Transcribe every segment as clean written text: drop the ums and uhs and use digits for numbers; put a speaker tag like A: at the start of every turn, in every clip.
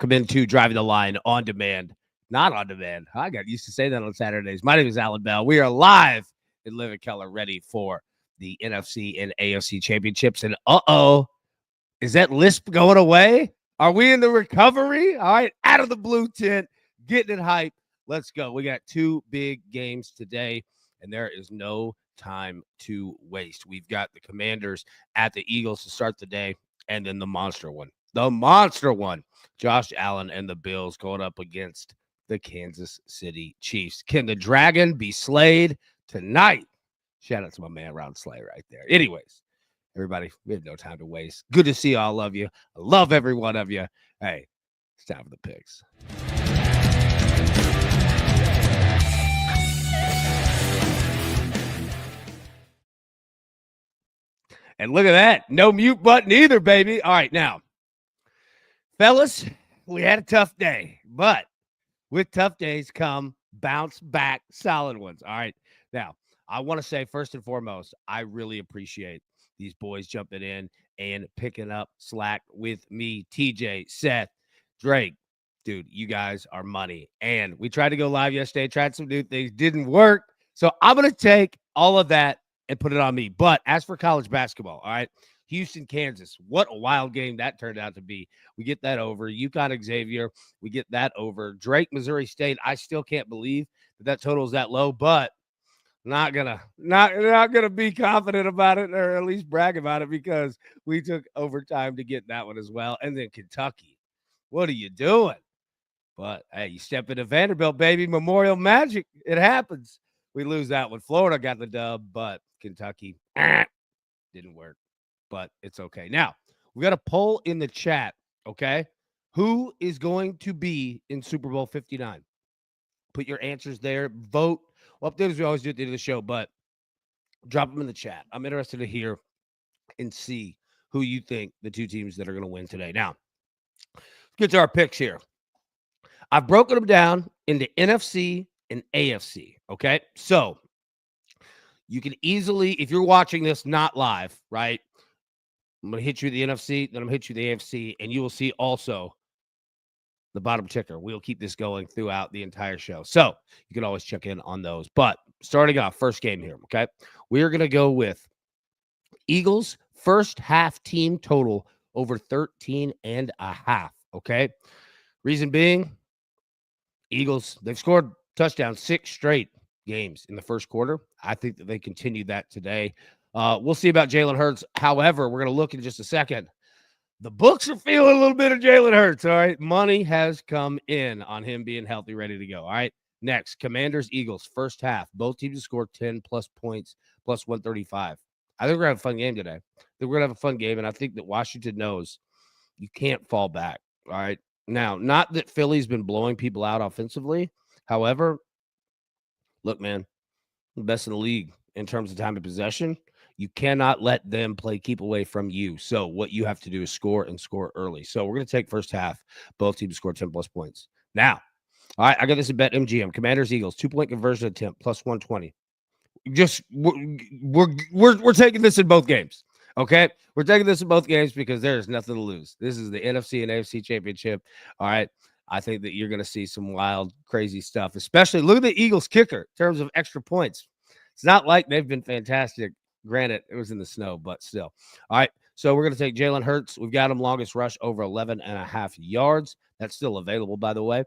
A: welcome into Driving the Line on demand. Not on demand. I got used to say that on Saturdays. My name is Alan Bell. We are live in Living Color, ready for the NFC and AFC Championships. And is that lisp going away? Are we in the recovery? All right, out of the blue tent, getting it hype. Let's go. We got two big games today, and there is no time to waste. We've got the Commanders at the Eagles to start the day, and then the monster one. Josh Allen and the Bills going up against the Kansas City Chiefs. Can the Dragon be slayed tonight? Shout out to my man, Ron Slay, right there. Anyways, everybody, we have no time to waste. Good to see all of you. I love every one of you. Hey, it's time for the picks. And look at that. No mute button either, baby. All right, now, fellas, we had a tough day, but with tough days come bounce back solid ones. All right, now, I want to say first and foremost, I really appreciate these boys jumping in and picking up slack with me. TJ, Seth, Drake, dude, you guys are money. And we tried to go live yesterday, tried some new things, didn't work. So I'm going to take all of that and put it on me. But as for college basketball, all right, Houston, Kansas, what a wild game that turned out to be. We get that over. UConn, Xavier, we get that over. Drake, Missouri State, I still can't believe that total is that low, but not gonna be confident about it, or at least brag about it, because we took overtime to get that one as well. And then Kentucky, what are you doing? But hey, you step into Vanderbilt, baby. Memorial Magic, it happens. We lose that one. Florida got the dub, but Kentucky didn't work. But it's okay. Now, we got a poll in the chat, okay? Who is going to be in Super Bowl 59? Put your answers there. Vote. Well, updates we always do at the end of the show, but drop them in the chat. I'm interested to hear and see who you think the two teams that are going to win today. Now, let's get to our picks here. I've broken them down into NFC and AFC, okay? So you can easily, if you're watching this not live, right, I'm going to hit you the NFC, then I'm going to hit you the AFC, and you will see also the bottom ticker. We'll keep this going throughout the entire show. So you can always check in on those. But starting off, first game here, okay? We're going to go with Eagles first half team total over 13.5, okay? Reason being, Eagles, they've scored touchdowns 6 straight games in the first quarter. I think that they continue that today. We'll see about Jalen Hurts. However, we're going to look in just a second. The books are feeling a little bit of Jalen Hurts, all right? Money has come in on him being healthy, ready to go, all right? Next, Commanders, Eagles, first half. Both teams scored 10-plus points, plus 135. I think we're going to have a fun game today. And I think that Washington knows you can't fall back, all right? Now, not that Philly's been blowing people out offensively. However, look, man, the best in the league in terms of time of possession. You cannot let them play keep away from you. So what you have to do is score and score early. So we're going to take first half. Both teams score 10-plus points. Now, all right, I got this at BetMGM. Commanders, Eagles, 2-point conversion attempt, plus 120. Just we're taking this in both games. Okay, we're taking this in both games because there's nothing to lose. This is the NFC and AFC Championship. All right, I think that you're going to see some wild, crazy stuff. Especially look at the Eagles kicker in terms of extra points. It's not like they've been fantastic. Granted, it was in the snow, but still. All right, so we're going to take Jalen Hurts. We've got him longest rush over 11.5 yards. That's still available, by the way.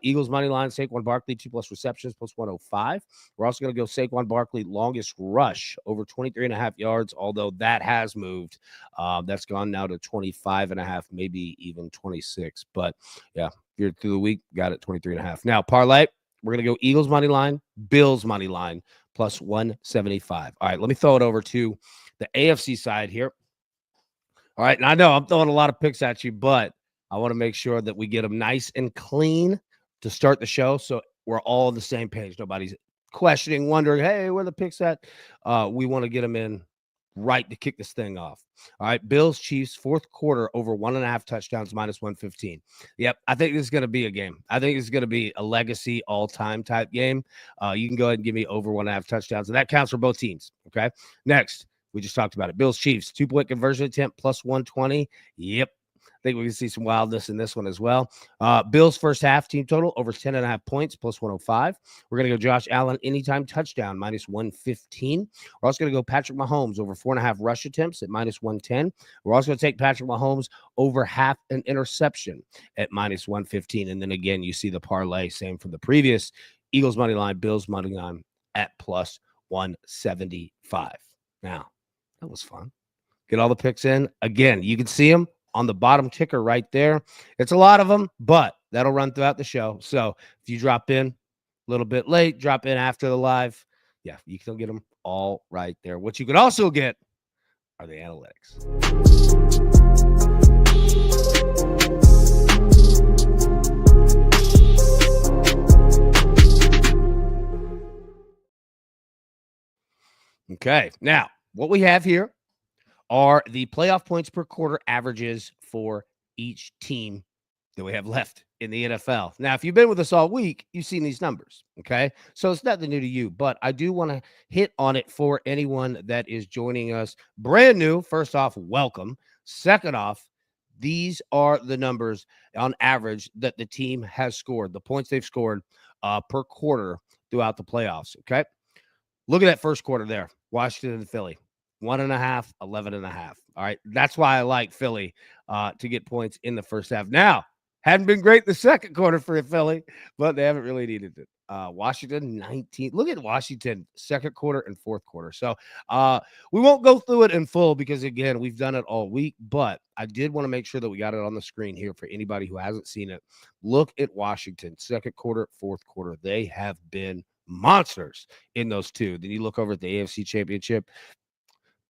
A: Eagles money line, Saquon Barkley, 2+ receptions, plus 105. We're also going to go Saquon Barkley, longest rush over 23.5 yards, although that has moved. That's gone now to 25.5, maybe even 26. But, yeah, if you're through the week, got it 23.5. Now, parlay, we're going to go Eagles money line, Bills money line, plus 175. All right, let me throw it over to the AFC side here. All right, and I know I'm throwing a lot of picks at you, but I want to make sure that we get them nice and clean to start the show so we're all on the same page. Nobody's questioning, wondering, hey, where the picks at? We want to get them in right to kick this thing off. All right, Bills, Chiefs, fourth quarter over 1.5 touchdowns, minus 115. Yep, I think this is going to be a game. I think it's going to be a legacy all-time type game. You can go ahead and give me over 1.5 touchdowns, and that counts for both teams, okay? Next, we just talked about it. Bills, Chiefs, 2-point conversion attempt, plus 120. Yep, I think we can see some wildness in this one as well. Bills first half team total over 10.5 points plus 105. We're going to go Josh Allen anytime touchdown minus 115. We're also going to go Patrick Mahomes over 4.5 rush attempts at minus 110. We're also going to take Patrick Mahomes over half an interception at minus 115. And then again, you see the parlay, same from the previous Eagles money line, Bills money line at plus 175. Now, that was fun. Get all the picks in. Again, you can see them on the bottom ticker right there. It's a lot of them, but that'll run throughout the show. So if you drop in a little bit late, drop in after the live, yeah, you can get them all right there. What you could also get are the analytics. Okay, now what we have here are the playoff points per quarter averages for each team that we have left in the NFL. Now, if you've been with us all week, you've seen these numbers, okay? So it's nothing new to you, but I do want to hit on it for anyone that is joining us brand new. First off, welcome. Second off, these are the numbers on average that the team has scored, the points they've scored per quarter throughout the playoffs, okay? Look at that first quarter there, Washington and Philly. 1.5, 11.5. All right. That's why I like Philly to get points in the first half. Now, hadn't been great the second quarter for Philly, but they haven't really needed it. Washington, 19. Look at Washington, second quarter and fourth quarter. So we won't go through it in full because, again, we've done it all week, but I did want to make sure that we got it on the screen here for anybody who hasn't seen it. Look at Washington, second quarter, fourth quarter. They have been monsters in those two. Then you look over at the AFC Championship.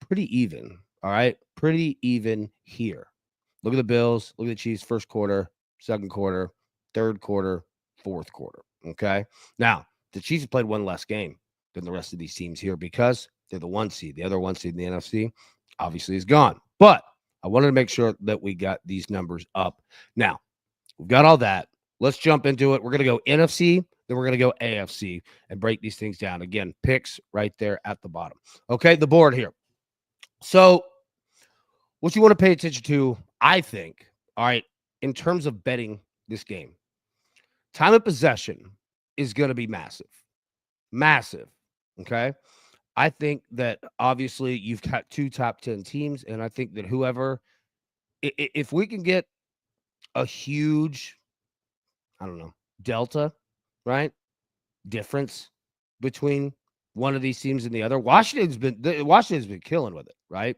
A: Pretty even, all right? Pretty even here. Look at the Bills. Look at the Chiefs first quarter, second quarter, third quarter, fourth quarter, okay? Now, the Chiefs have played one less game than the rest of these teams here because they're the one seed. The other one seed in the NFC obviously is gone. But I wanted to make sure that we got these numbers up. Now, we've got all that. Let's jump into it. We're going to go NFC, then we're going to go AFC and break these things down. Again, picks right there at the bottom. Okay, the board here. So what you want to pay attention to, I think, all right, in terms of betting this game, time of possession is going to be massive. Massive, okay? I think that obviously you've got two top 10 teams, and I think that whoever, if we can get a huge, I don't know, delta, right, difference between one of these teams and the other. Washington's been killing with it, right?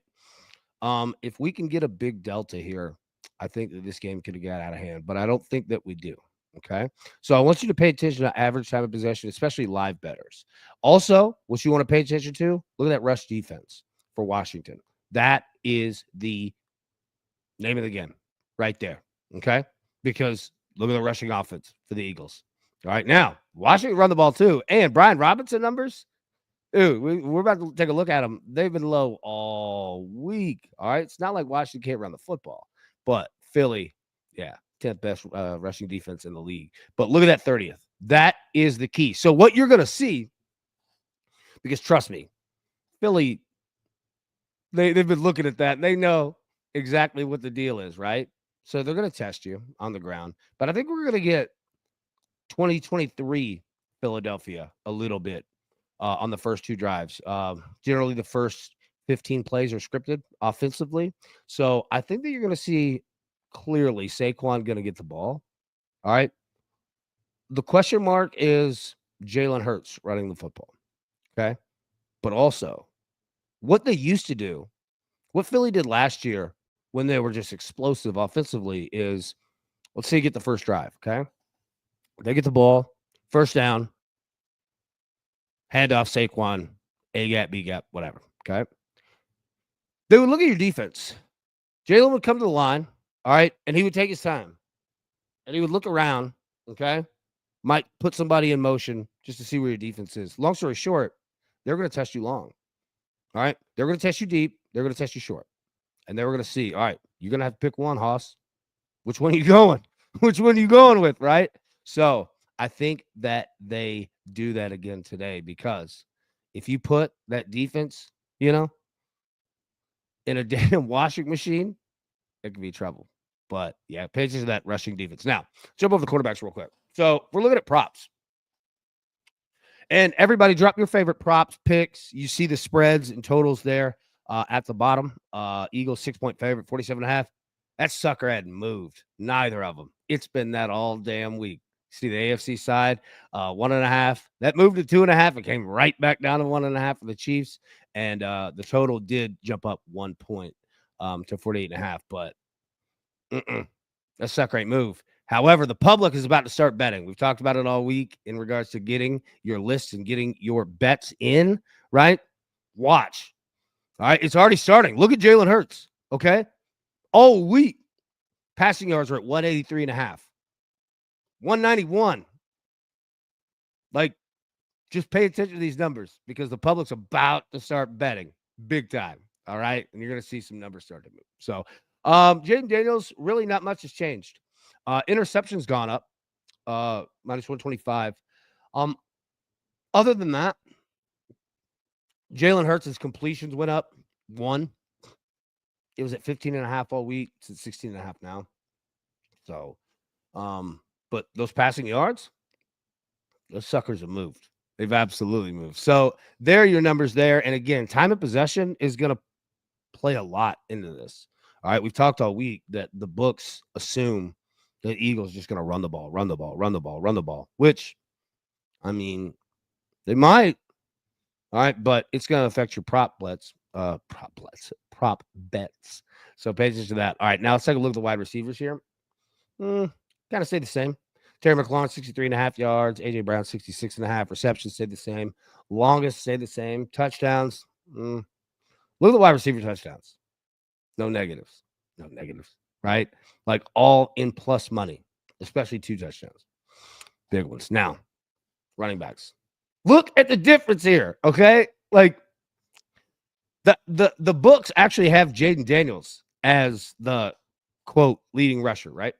A: If we can get a big delta here, I think that this game could have got out of hand, but I don't think that we do. Okay. So I want you to pay attention to average time of possession, especially live bettors. Also, what you want to pay attention to, look at that rush defense for Washington. That is the name of the game right there. Okay. Because look at the rushing offense for the Eagles. All right. Now, Washington run the ball too. And Brian Robinson numbers. Dude, we're about to take a look at them. They've been low all week. All right. It's not like Washington can't run the football, but Philly, yeah, 10th best rushing defense in the league. But look at that 30th. That is the key. So what you're going to see, because trust me, Philly, they've been looking at that. And they know exactly what the deal is, right? So they're going to test you on the ground. But I think we're going to get 2023 Philadelphia a little bit. On the first two drives. Generally, the first 15 plays are scripted offensively. So I think that you're going to see clearly Saquon going to get the ball. All right. The question mark is Jalen Hurts running the football. Okay. But also, what they used to do, what Philly did last year when they were just explosive offensively is, let's say you get the first drive. Okay. They get the ball, first down. Hand off Saquon, A gap, B gap, whatever. Okay. They would look at your defense. Jalen would come to the line, all right, and he would take his time. And he would look around, okay, might put somebody in motion just to see where your defense is. Long story short, they're going to test you long. All right. They're going to test you deep. They're going to test you short. And they were going to see, all right, you're going to have to pick one, Hoss. Which one are you going? Which one are you going with, right? So I think that they do that again today because if you put that defense, in a damn washing machine, it could be trouble. But yeah, pay attention to that rushing defense. Now, jump over the quarterbacks real quick. So we're looking at props. And everybody drop your favorite props, picks. You see the spreads and totals there at the bottom. Eagles 6-point favorite, 47.5. That sucker hadn't moved. Neither of them. It's been that all damn week. See the AFC side, 1.5. That moved to 2.5. It came right back down to 1.5 for the Chiefs. And the total did jump up 1 point to 48.5. But that sucker ain't move. However, the public is about to start betting. We've talked about it all week in regards to getting your lists and getting your bets in, right? Watch. All right, it's already starting. Look at Jalen Hurts, okay? All week, passing yards are at 183.5. 191. Like, just pay attention to these numbers because the public's about to start betting big time, all right? And you're going to see some numbers start to move. So, Jayden Daniels, really not much has changed. Interceptions gone up, minus 125. Other than that, Jalen Hurts' completions went up 1. It was at 15.5 all week. It's at 16.5 now. So, but those passing yards, those suckers have moved. They've absolutely moved. So there are your numbers there. And again, time of possession is going to play a lot into this. All right. We've talked all week that the books assume the Eagles just going to run the ball, which, I mean, they might. All right. But it's going to affect your prop bets. So pay attention to that. All right. Now let's take a look at the wide receivers here. Kind of stay the same. Terry McLaurin, 63.5 yards. A.J. Brown, 66.5. Receptions stayed the same. Longest stayed the same. Touchdowns. Look at the wide receiver touchdowns. No negatives. Right? Like all in plus money, especially 2 touchdowns. Big ones. Now, running backs. Look at the difference here, okay? Like the books actually have Jayden Daniels as the, quote, leading rusher, right?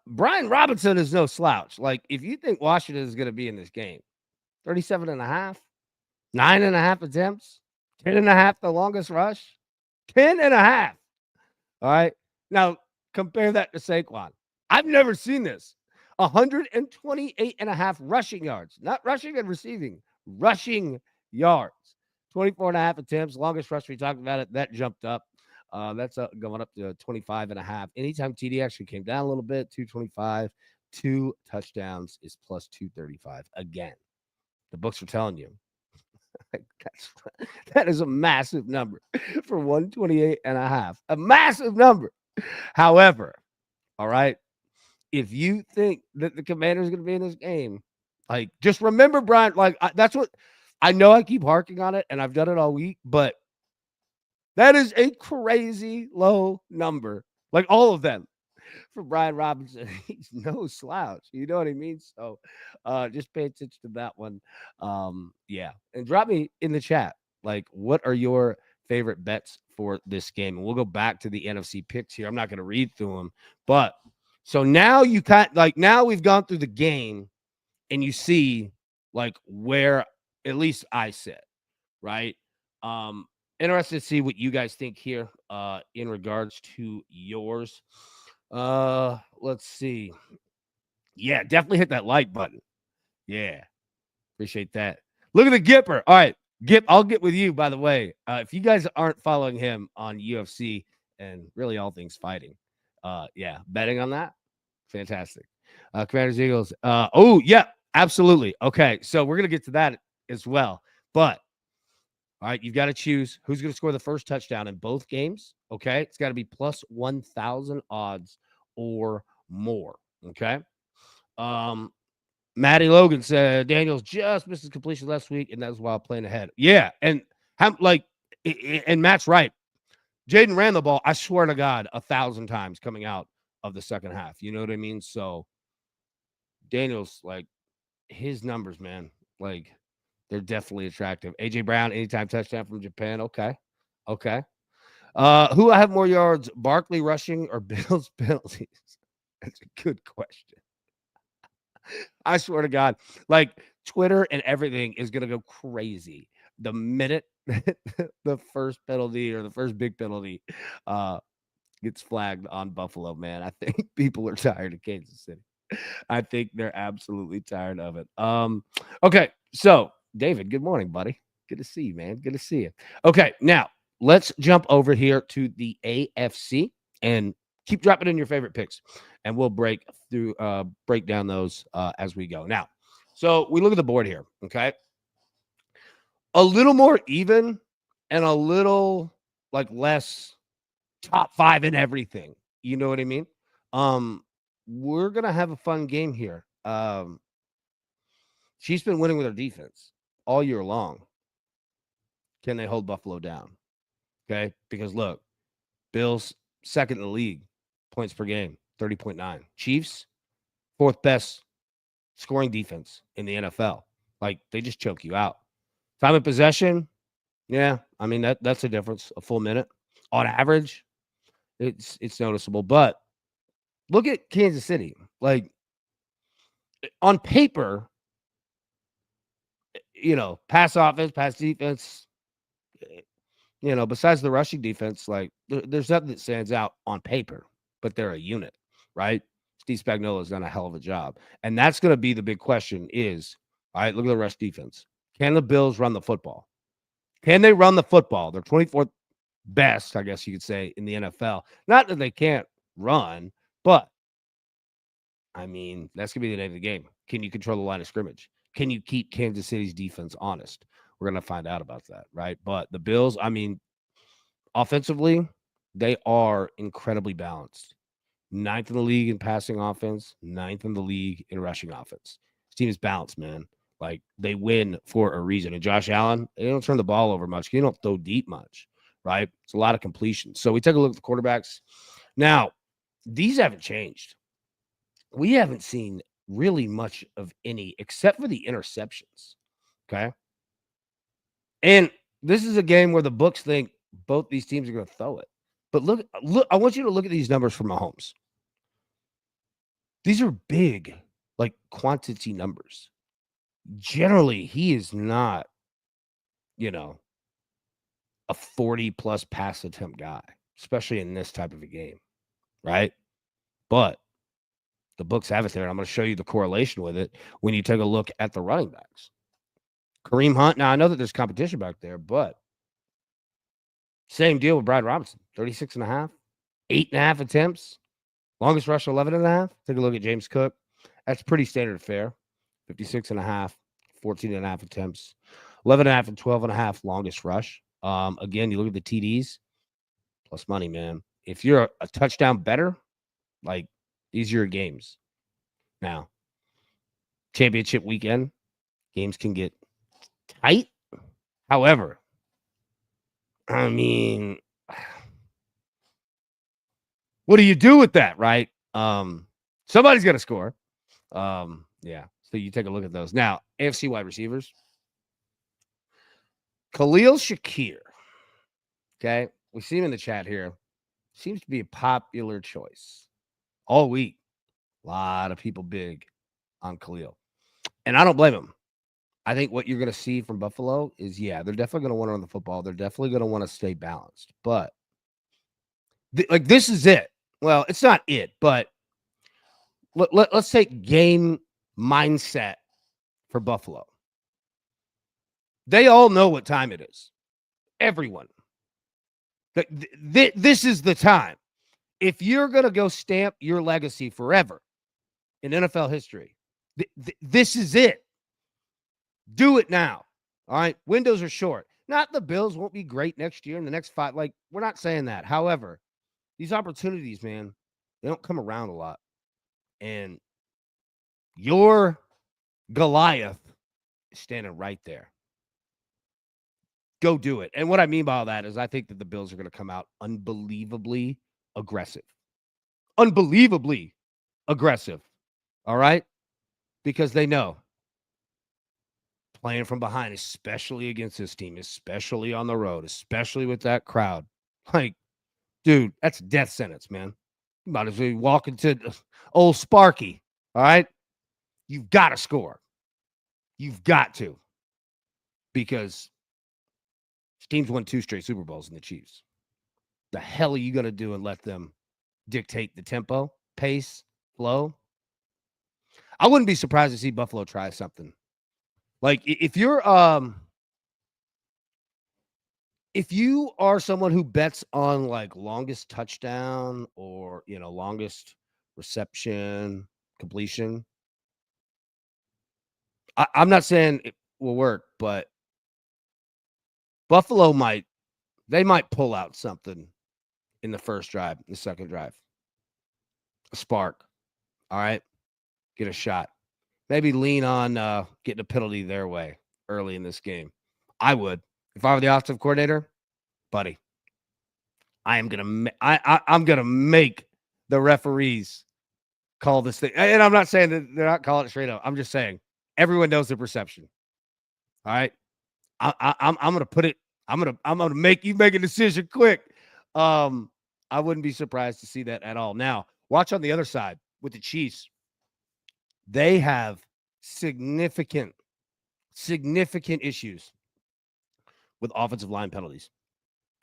A: Brian Robinson is no slouch. Like, if you think Washington is going to be in this game, 37.5, 9.5 attempts, 10.5 the longest rush, 10.5. All right. Now, compare that to Saquon. I've never seen this. 128.5 rushing yards, not rushing and receiving, rushing yards. 24.5 attempts, longest rush. We talked about it. That jumped up. That's going up to 25.5. Anytime TD actually came down a little bit, 225, 2 touchdowns is plus 235. Again, the books are telling you that is a massive number for 128.5. A massive number. However, all right, if you think that the Commander is going to be in this game, like, just remember, Brian, like, that's what I know. I keep harking on it, and I've done it all week, but that is a crazy low number. Like, all of them for Brian Robinson. He's no slouch. You know what I mean? So just pay attention to that one. Yeah. And drop me in the chat, like, what are your favorite bets for this game? And we'll go back to the NFC picks here. I'm not going to read through them. But so now you now we've gone through the game and you see, like, where at least I sit, right? Interested to see what you guys think here in regards to yours. Let's see. Yeah, definitely hit that like button. Yeah, appreciate that. Look at the Gipper. All right, Gip, I'll get with you, by the way. If you guys aren't following him on UFC and really all things fighting, yeah, betting on that, fantastic. Commanders, Eagles. Oh, yeah, absolutely. Okay, so we're going to get to that as well. But all right, you've got to choose who's going to score the first touchdown in both games. Okay, it's got to be plus 1,000 odds or more. Okay. Matty Logan said Daniels just missed his completion last week, and that's while playing ahead. Yeah, and and Matt's right. Jayden ran the ball, I swear to God, 1,000 times coming out of the second half. You know what I mean? So Daniels, like, his numbers, man, like, they're definitely attractive. A.J. Brown, anytime touchdown from Japan. Okay. Who I have more yards, Barkley rushing or Bills penalties? That's a good question. I swear to God, like, Twitter and everything is going to go crazy the minute the first penalty or the first big penalty gets flagged on Buffalo, man. I think people are tired of Kansas City. I think they're absolutely tired of it. Okay, so David, good morning, buddy. Good to see you, man. Good to see you. Okay, now let's jump over here to the AFC and keep dropping in your favorite picks, and we'll break down those as we go. Now, so we look at the board here, okay? A little more even and a little like less top 5 in everything. You know what I mean? We're gonna have a fun game here. She's been winning with her defense all year long. Can they hold Buffalo down? Okay, because look, Bills second in the league, points per game, 30.9. Chiefs, fourth best scoring defense in the NFL. Like they just choke you out. Time of possession, yeah, I mean that's a difference. A full minute on average, it's noticeable. But look at Kansas City. Like on paper, pass offense, pass defense. Besides the rushing defense, like there's nothing that stands out on paper, but they're a unit, right? Steve Spagnuolo's done a hell of a job. And that's going to be the big question is, all right, look at the rush defense. Can the Bills run the football? Can they run the football? They're 24th best, I guess you could say, in the NFL. Not that they can't run, but, I mean, that's going to be the name of the game. Can you control the line of scrimmage? Can you keep Kansas City's defense honest? We're going to find out about that, right? But the Bills, I mean, offensively, they are incredibly balanced. 9th in the league in passing offense, 9th in the league in rushing offense. This team is balanced, man. Like, they win for a reason. And Josh Allen, they don't turn the ball over much. They don't throw deep much, right? It's a lot of completion. So we take a look at the quarterbacks. Now, these haven't changed. We haven't seen really much of any except for the interceptions, okay? And this is a game where the books think both these teams are going to throw it. But look, I want you to look at these numbers for Mahomes. These are big, like quantity numbers. Generally, he is not, a 40-plus pass attempt guy, especially in this type of a game, right? But the books have it there, and I'm going to show you the correlation with it when you take a look at the running backs. Kareem Hunt, now I know that there's competition back there, but same deal with Brian Robinson, 36.5, 8.5 attempts, longest rush, 11.5. Take a look at James Cook. That's pretty standard fare, 56.5, 14.5 attempts, 11.5 and 12.5 longest rush. Again, you look at the TDs, plus money, man. If you're a touchdown bettor, like these are your games. Now, championship weekend, games can get tight. However, I mean, what do you do with that, right? Somebody's got to score. Yeah. So you take a look at those. Now, AFC wide receivers. Khalil Shakir. Okay. We see him in the chat here. Seems to be a popular choice all week. A lot of people big on Khalil. And I don't blame him. I think what you're going to see from Buffalo is, yeah, they're definitely going to want to run the football. They're definitely going to want to stay balanced. But, this is it. Well, it's not it, but let's take game mindset for Buffalo. They all know what time it is. Everyone. This is the time. If you're going to go stamp your legacy forever in NFL history, this is it. Do it now. All right. Windows are short. Not the Bills won't be great next year in the next 5. Like, we're not saying that. However, these opportunities, man, they don't come around a lot. And your Goliath is standing right there. Go do it. And what I mean by all that is I think that the Bills are going to come out unbelievably aggressive. Unbelievably aggressive. All right? Because they know playing from behind, especially against this team, especially on the road, especially with that crowd. Like, dude, that's a death sentence, man. You might as well walk into old Sparky, all right? You've got to score. You've got to. Because this team's won 2 straight Super Bowls in the Chiefs. The hell are you going to do and let them dictate the tempo, pace, flow. I wouldn't be surprised to see Buffalo try something. Like if you are someone who bets on like longest touchdown or longest reception completion, I'm not saying it will work, but Buffalo might pull out something in the first drive, the second drive, a spark. All right, get a shot. Maybe lean on getting a penalty their way early in this game. I would if I were the offensive coordinator, buddy. I'm gonna make the referees call this thing. And I'm not saying that they're not calling it straight up. I'm just saying everyone knows the perception. All right. I'm gonna put it, I'm gonna make you make a decision quick. I wouldn't be surprised to see that at all. Now, watch on the other side with the Chiefs. They have significant issues with offensive line penalties.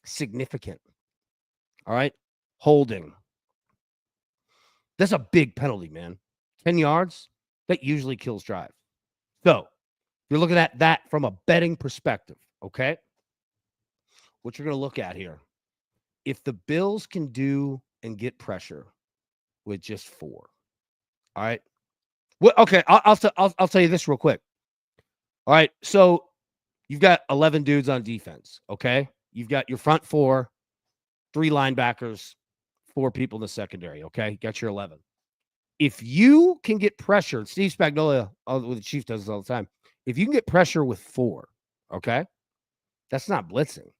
A: Significant. All right. Holding. That's a big penalty, man. 10 yards, that usually kills drive. So you're looking at that from a betting perspective, okay? What you're going to look at here, if the Bills can do and get pressure with just 4, all right? Well, okay, I'll tell you this real quick. All right, so you've got 11 dudes on defense, okay? You've got your front 4, 3 linebackers, 4 people in the secondary, okay? You got your 11. If you can get pressure, Steve Spagnuolo with the Chiefs does this all the time. If you can get pressure with 4, okay, that's not blitzing.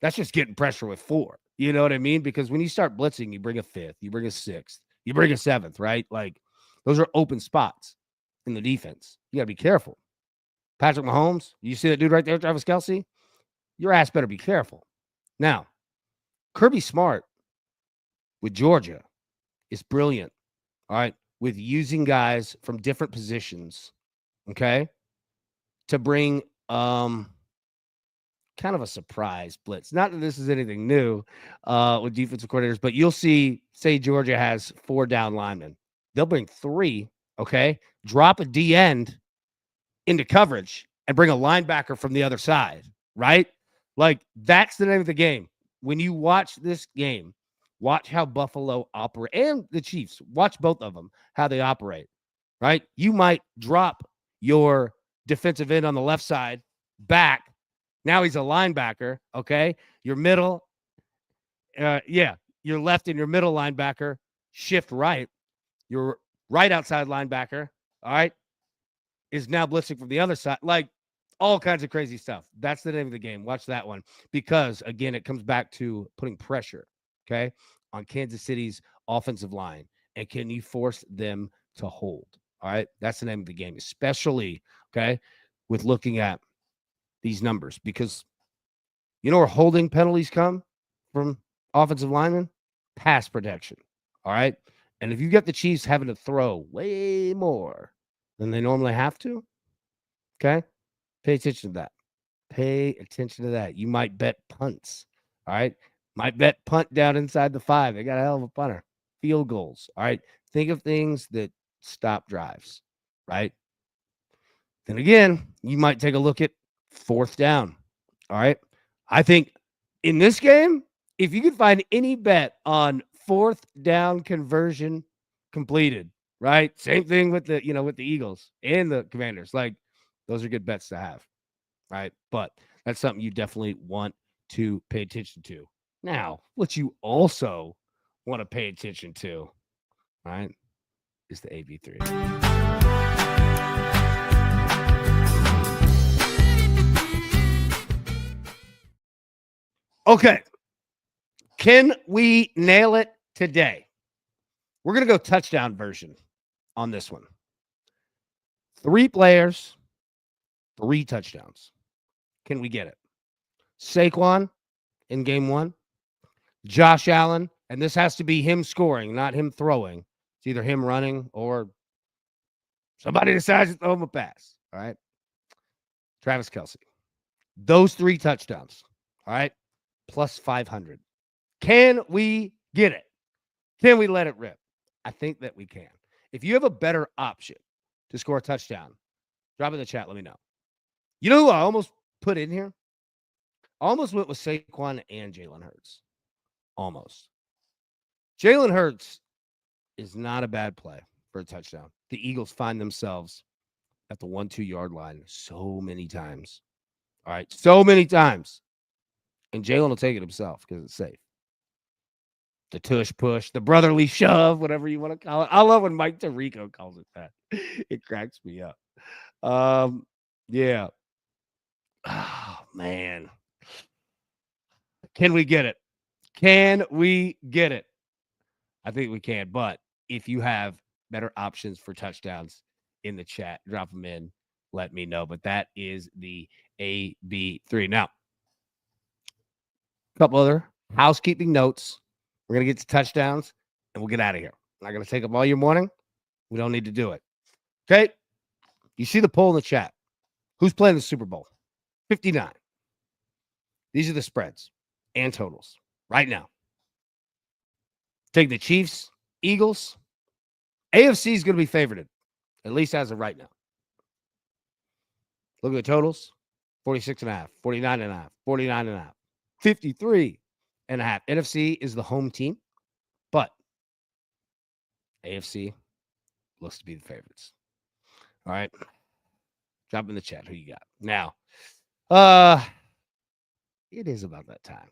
A: That's just getting pressure with 4. You know what I mean? Because when you start blitzing, you bring a 5th, you bring a 6th, you bring a 7th, right? Like those are open spots in the defense. You got to be careful. Patrick Mahomes, you see that dude right there, Travis Kelce? Your ass better be careful. Now, Kirby Smart with Georgia is brilliant, all right, with using guys from different positions, okay, to bring kind of a surprise blitz. Not that this is anything new with defensive coordinators, but you'll see, say Georgia has 4 down linemen. They'll bring 3, okay, drop a D end into coverage and bring a linebacker from the other side, right? Like, that's the name of the game. When you watch this game, watch how Buffalo operate, and the Chiefs, watch both of them, how they operate, right? You might drop your defensive end on the left side back. Now he's a linebacker, okay? Your middle, your left and your middle linebacker shift right. Your right outside linebacker, all right, is now blitzing from the other side. Like, all kinds of crazy stuff. That's the name of the game. Watch that one. Because, again, it comes back to putting pressure, okay, on Kansas City's offensive line. And can you force them to hold? All right? That's the name of the game, especially, okay, with looking at these numbers. Because you know where holding penalties come from offensive linemen? Pass protection, all right? And if you get the Chiefs having to throw way more than they normally have to, okay, pay attention to that. Pay attention to that. You might bet punts, all right? Might bet punt down inside the 5. They got a hell of a punter. Field goals, all right? Think of things that stop drives, right? Then again, you might take a look at 4th down, all right? I think in this game, if you could find any bet on 4th down conversion completed, right? Same thing with the Eagles and the Commanders. Like, those are good bets to have, right? But that's something you definitely want to pay attention to. Now, what you also want to pay attention to, right, is the AB3. Okay. Can we nail it today? We're going to go touchdown version on this one. 3 players, 3 touchdowns. Can we get it? Saquon in game 1. Josh Allen, and this has to be him scoring, not him throwing. It's either him running or somebody decides to throw him a pass. All right. Travis Kelce. Those 3 touchdowns. All right. Plus 500. Can we get it? Can we let it rip? I think that we can. If you have a better option to score a touchdown, drop it in the chat. Let me know. You know who I almost put in here? I almost went with Saquon and Jalen Hurts. Almost. Jalen Hurts is not a bad play for a touchdown. The Eagles find themselves at the 1-2 yard line so many times. All right. So many times. And Jalen will take it himself because it's safe. The tush push, the brotherly shove, whatever you want to call it. I love when Mike Tirico calls it that. It cracks me up. Yeah. Oh, man. Can we get it? Can we get it? I think we can. But if you have better options for touchdowns in the chat, drop them in. Let me know. But that is the AB3. Now, a couple other housekeeping notes. We're going to get to touchdowns, and we'll get out of here. I'm not going to take up all your morning. We don't need to do it. Okay? You see the poll in the chat. Who's playing the Super Bowl? 59. These are the spreads and totals right now. Take the Chiefs, Eagles. AFC is going to be favored, at least as of right now. Look at the totals. 46.5, 49.5, 49.5, 53.5. NFC is the home team, but AFC looks to be the favorites. All right. Drop in the chat who you got. Now, it is about that time.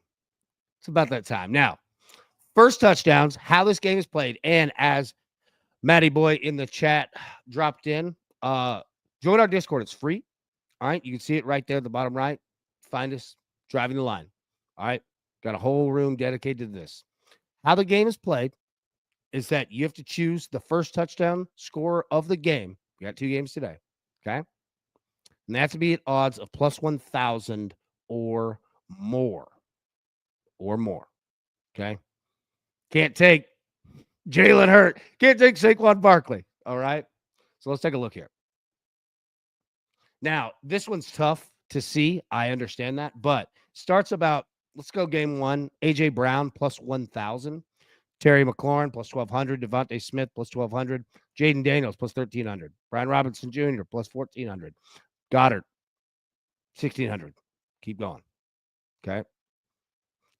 A: It's about that time. Now, first touchdowns, how this game is played, and as Matty Boy in the chat dropped in, join our Discord. It's free. All right. You can see it right there at the bottom right. Find us driving the line. All right. Got a whole room dedicated to this. How the game is played is that you have to choose the first touchdown scorer of the game. We got 2 games today. Okay. And they have to be at odds of plus 1,000 or more. Or more. Okay. Can't take Jalen Hurts. Can't take Saquon Barkley. All right. So let's take a look here. Now, this one's tough to see. I understand that, but starts about, let's go game 1. A.J. Brown plus 1,000. Terry McLaurin plus 1,200. Devontae Smith plus 1,200. Jayden Daniels plus 1,300. Brian Robinson Jr. plus 1,400. Goddard, 1,600. Keep going. Okay.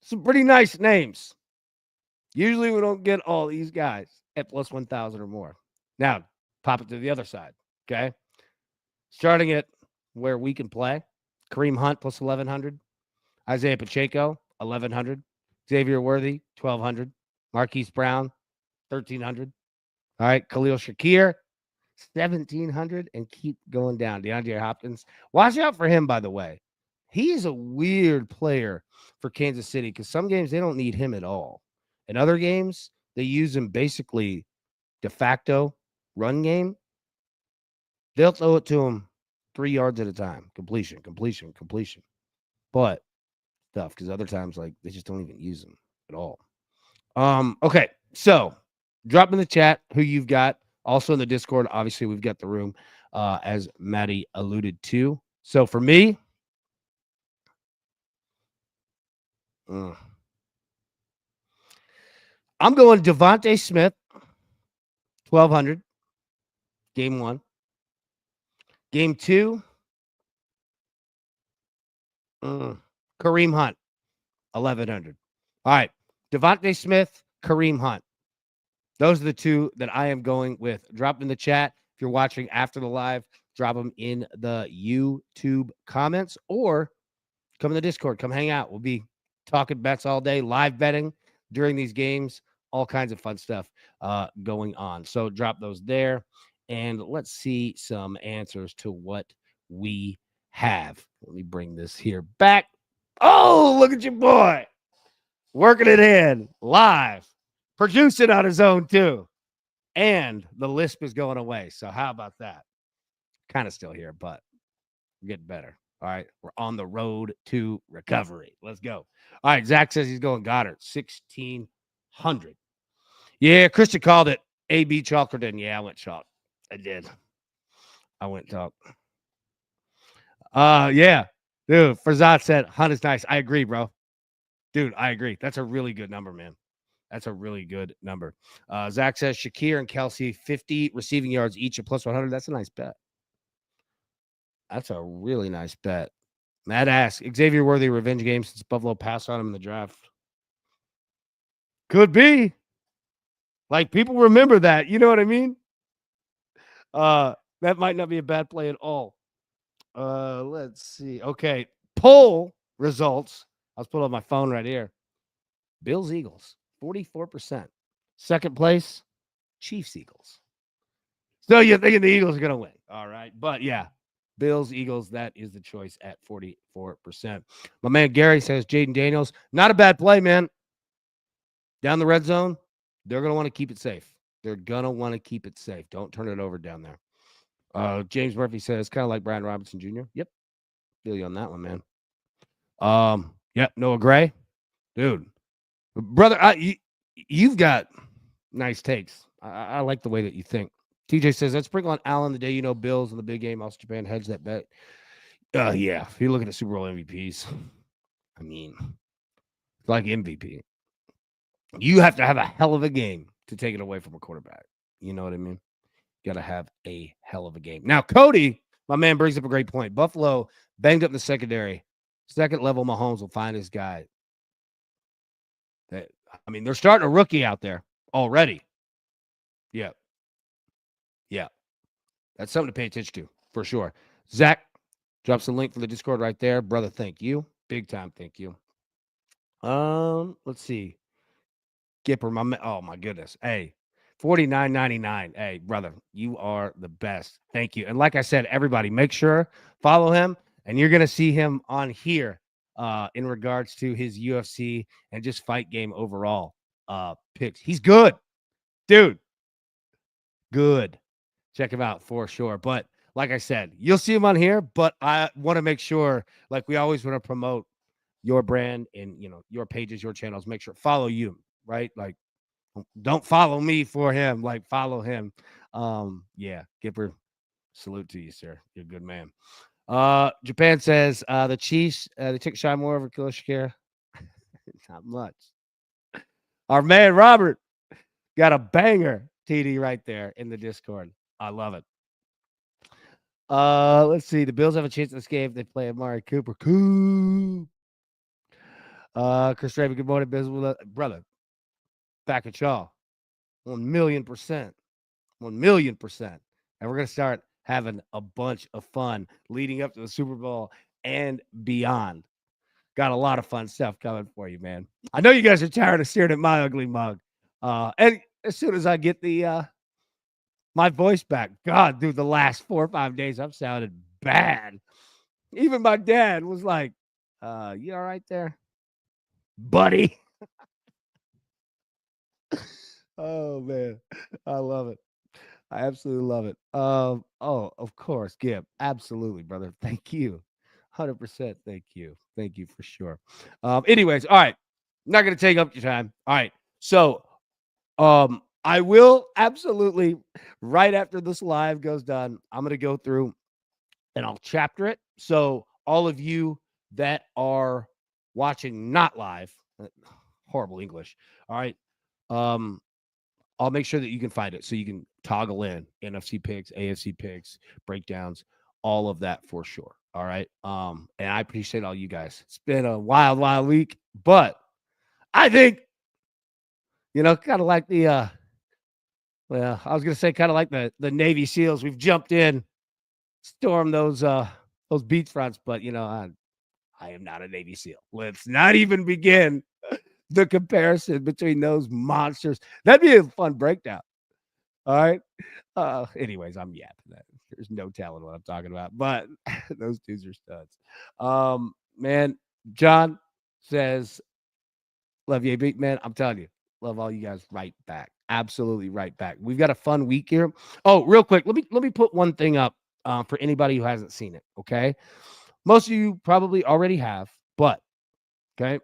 A: Some pretty nice names. Usually we don't get all these guys at plus 1,000 or more. Now, pop it to the other side. Okay. Starting at where we can play. Kareem Hunt plus 1,100. Isaiah Pacheco, 1,100. Xavier Worthy, 1,200. Marquise Brown, 1,300. All right. Khalil Shakir, 1,700. And keep going down. DeAndre Hopkins. Watch out for him, by the way. He's a weird player for Kansas City because some games they don't need him at all. In other games, they use him basically de facto run game. They'll throw it to him 3 yards at a time. Completion. But tough because other times, like, they just don't even use him at all. Okay. So drop in the chat who you've got. Also in the Discord, obviously, we've got the room, as Maddie alluded to. So for me, I'm going Devontae Smith, 1,200. Game 1. Game 2, Kareem Hunt, 1,100. All right. Devontae Smith, Kareem Hunt. Those are the 2 that I am going with. Drop in the chat. If you're watching after the live, drop them in the YouTube comments or come in the Discord. Come hang out. We'll be talking bets all day, live betting during these games, all kinds of fun stuff going on. So drop those there. And let's see some answers to what we have. Let me bring this here back. Oh, look at your boy. Working it in live. Producing on his own, too. And the lisp is going away. So how about that? Kind of still here, but we're getting better. All right. We're on the road to recovery. Let's go. All right. Zach says he's going Goddard, 1,600. Yeah, Christian called it AB Chalkerton. Yeah, I went chalk. I did. I went chalk. Yeah. Dude, Farzad said Hunt is nice. I agree, bro. Dude, I agree. That's a really good number, man. That's a really good number. Zach says Shakir and Kelsey, 50 receiving yards each at plus 100. That's a nice bet. That's a really nice bet. Matt asks, Xavier Worthy revenge game since Buffalo passed on him in the draft. Could be. Like, people remember that. You know what I mean? That might not be a bad play at all. Let's see. Okay. Poll results. I'll pull up my phone right here. Bills Eagles, 44%. Second place, Chiefs Eagles. So you're thinking the Eagles are going to win. All right. But yeah, Bills Eagles, that is the choice at 44%. My man Gary says Jayden Daniels, not a bad play, man. Down the red zone, they're going to want to keep it safe. They're going to want to keep it safe. Don't turn it over down there. James Murphy says kind of like Brian Robinson Jr. Yep. Feel you on that one, man. Yep. Noah Gray. Dude. Brother, you've got nice takes. I like the way that you think. TJ says, let's sprinkle on Allen the day you know Bills in the big game. Also, Japan hedge that bet. Yeah. If you look at the Super Bowl MVPs, I mean, like MVP. You have to have a hell of a game to take it away from a quarterback. You know what I mean? Got to have a hell of a game. Now, Cody, my man, brings up a great point. Buffalo banged up in the secondary. Second level, Mahomes will find his guy. I mean, they're starting a rookie out there already. Yeah. Yeah. That's something to pay attention to, for sure. Zach drops the link for the Discord right there. Brother, thank you. Big time, thank you. Let's see. Gipper, oh my goodness. Hey, $49.99. Hey, brother, you are the best. Thank you. And like I said, everybody, make sure follow him, and you're gonna see him on here in regards to his UFC and just fight game overall picks. He's good, dude. Good. Check him out for sure. But like I said, you'll see him on here, but I want to make sure, like we always want to promote your brand and, your pages, your channels. Make sure follow you, right? Like, don't follow me for him. Like, follow him. Yeah, Gipper, salute to you, sir. You're a good man. Japan says the Chiefs, they took Shy Moore over Killer Shakir. Not much. Our man Robert got a banger TD right there in the Discord. I love it. Let's see. The Bills have a chance in this game. They play Amari Cooper. Cool. Chris Raven, good morning, Bills. Brother, back at y'all. 1,000,000%. 1,000,000%. And we're going to start having a bunch of fun leading up to the Super Bowl and beyond. Got a lot of fun stuff coming for you, man. I know you guys are tired of staring at my ugly mug. And as soon as I get the my voice back, God, dude, the last 4 or 5 days I've sounded bad. Even my dad was like, you all right there, buddy? Oh, man. I love it. I absolutely love it. Oh, of course, Gib. Absolutely, brother. Thank you. 100%. Thank you. Thank you for sure. Anyways, all right. I'm not going to take up your time. All right. So, I will absolutely, right after this live goes done, I'm going to go through and I'll chapter it. So all of you that are watching not live, horrible English. All right. I'll make sure that you can find it so you can toggle in NFC picks, AFC picks, breakdowns, all of that for sure. All right. And I appreciate all you guys. It's been a wild, wild week, but I think, kind of like the well, I was gonna say kind of like the Navy SEALs. We've jumped in, stormed those beach fronts, but I am not a Navy SEAL. Let's not even begin the comparison between those monsters. That'd be a fun breakdown. All right. Anyways, I'm yapping that. There's no telling what I'm talking about, but those dudes are studs. Man, John says, love you, beat man. I'm telling you, love all you guys right back. Absolutely right back. We've got a fun week here. Oh, real quick, let me put one thing up for anybody who hasn't seen it. Okay. Most of you probably already have, but okay.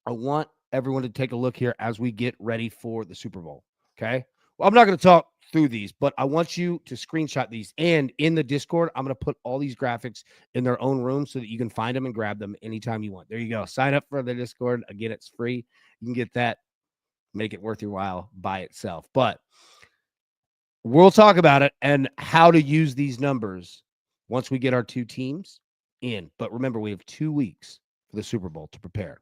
A: I want everyone to take a look here as we get ready for the Super Bowl. Okay. Well, I'm not going to talk through these, but I want you to screenshot these. And in the Discord, I'm going to put all these graphics in their own room so that you can find them and grab them anytime you want. There you go. Sign up for the Discord. Again, it's free. You can get that make it worth your while by itself. But we'll talk about it and how to use these numbers once we get our 2 teams in. But remember, we have 2 weeks for the Super Bowl to prepare.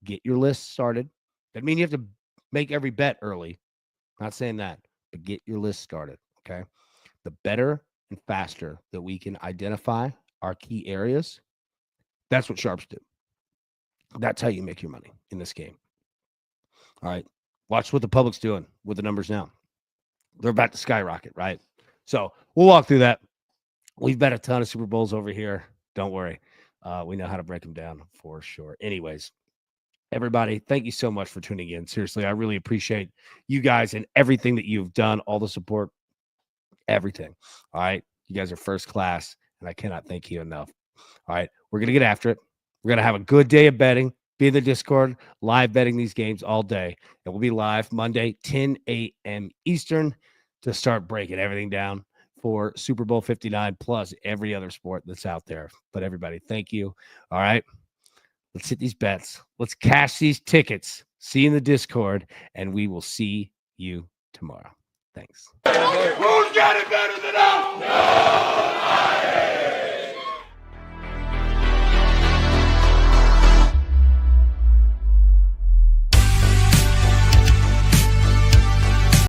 A: Get your list started. Doesn't mean you have to make every bet early. Not saying that, but get your list started, okay? The better and faster that we can identify our key areas, that's what sharps do. That's how you make your money in this game. All right. Watch what the public's doing with the numbers now. They're about to skyrocket, right? So we'll walk through that. We've bet a ton of Super Bowls over here. Don't worry. We know how to break them down for sure. Anyways, everybody, thank you so much for tuning in. Seriously, I really appreciate you guys and everything that you've done, all the support, everything. All right. You guys are first class, and I cannot thank you enough. All right. We're going to get after it. We're going to have a good day of betting. Be in the Discord, live betting these games all day. And we'll be live Monday, 10 a.m. Eastern, to start breaking everything down for Super Bowl 59 plus every other sport that's out there. But everybody, thank you. All right. Let's hit these bets. Let's cash these tickets. See you in the Discord, and we will see you tomorrow. Thanks. Who's got it better than us? Nobody.